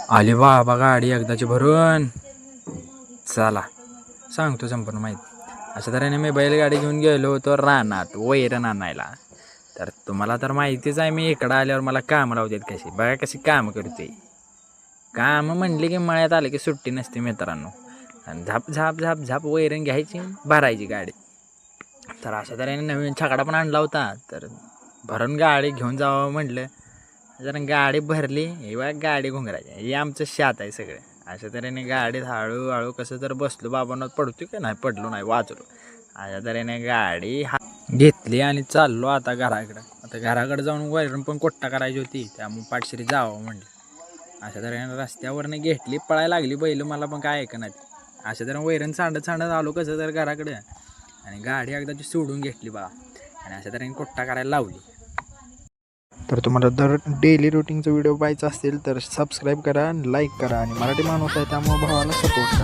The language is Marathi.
आली बाबा गाडी एकदाची भरून. चला सांगतो संपूर्ण माहिती. अशा तऱ्हेने मी बैलगाडी घेऊन गेलो होतो रानात वैरण आणायला. तर तुम्हाला तर माहितीच आहे, मी इकडं आल्यावर मला काम लावतात कशी. बघा कशी काम करते. काम म्हणले की मळ्यात आले की सुट्टी नसते मित्रांनो. आणि झाप झाप झाप झाप वैरण घ्यायची, भरायची गाडी. तर अशा तऱ्हेने नवीन छकडा पण आणला होता. तर भरून गाडी घेऊन जावं म्हटलं. जरा गाडी भरली, हे बघा गाडी घोंगरायची. हे आमचं शात आहे सगळं. अशा तऱ्हेने गाडीत हळूहळू कसं तर बसलो. बाबांना पडतो की नाही, पडलो नाही, वाचलो. अशा तऱ्हेने गाडी घेतली आणि चाललो आता घराकडं. आता घराकडे जाऊन वैरण पण कोट्टा करायची होती, त्यामुळे पाठशिरी जावं म्हणलं. अशा तऱ्हेने रस्त्यावरनं घेतली, पळायला लागली बैल. मला पण काय ऐकणार. अशा तऱ्हेने वैरण सांडत सांडत आलो कसं तर घराकडे. आणि गाडी एकदाची सोडून घेतली बा. आणि अशा तऱ्हेने कोट्टा करायला लावली. तर तुम्हाला दर डेली रुटीनचा व्हिडिओ पाहायचा असेल तर सबस्क्राईब करा, लाईक करा. आणि मराठी माणूस आहे त्यामुळे भावाला सपोर्ट